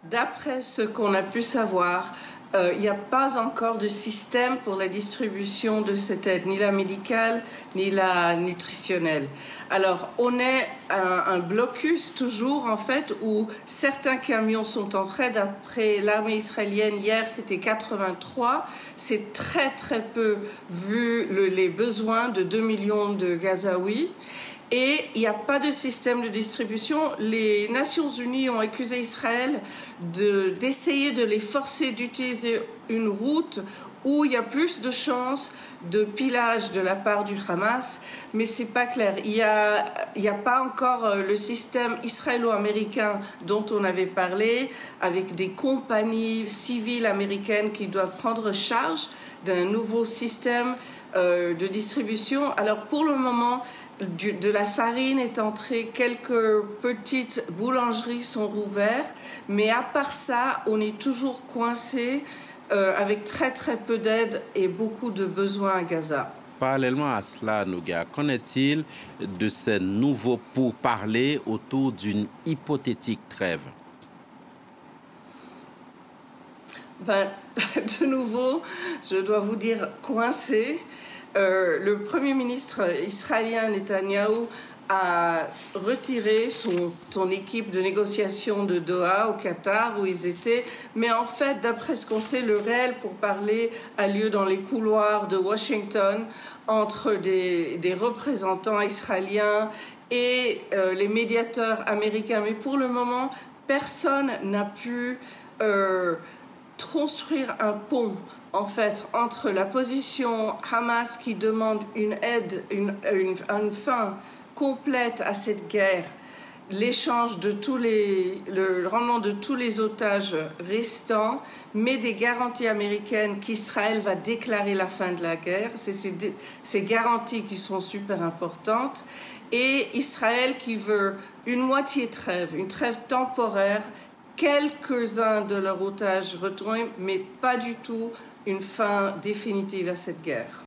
D'après ce qu'on a pu savoir, il n'y a pas encore de système pour la distribution de cette aide, ni la médicale, ni la nutritionnelle. Alors, on est un blocus toujours, en fait, où certains camions sont entrés. D'après l'armée israélienne, hier, c'était 83. C'est très, très peu vu les besoins de 2 millions de Gazaouis. Et il n'y a pas de système de distribution. Les Nations Unies ont accusé Israël d'essayer de les forcer d'utiliser une route où il y a plus de chances de pillage de la part du Hamas, mais c'est pas clair. Il y a pas encore le système israélo-américain dont on avait parlé, avec des compagnies civiles américaines qui doivent prendre charge d'un nouveau système de distribution. Alors pour le moment, de la farine est entrée, quelques petites boulangeries sont rouvertes, mais à part ça, on est toujours coincé avec très très peu d'aide et beaucoup de besoins à Gaza. Parallèlement à cela, Nouga, qu'en est-il de ces nouveaux pourparlers autour d'une hypothétique trêve? De nouveau, je dois vous dire coincé. Le Premier ministre israélien Netanyahou a retiré son équipe de négociation de Doha au Qatar où ils étaient. Mais en fait, d'après ce qu'on sait, le réel pourparler a lieu dans les couloirs de Washington entre des représentants israéliens et les médiateurs américains. Mais pour le moment, personne n'a pu construire un pont en fait entre la position Hamas qui demande une aide, une fin complète à cette guerre, l'échange de le rendement de tous les otages restants, mais des garanties américaines qu'Israël va déclarer la fin de la guerre. C'est ces garanties qui sont super importantes. Et Israël qui veut une moitié trêve, une trêve temporaire, quelques-uns de leurs otages retournés, mais pas du tout une fin définitive à cette guerre.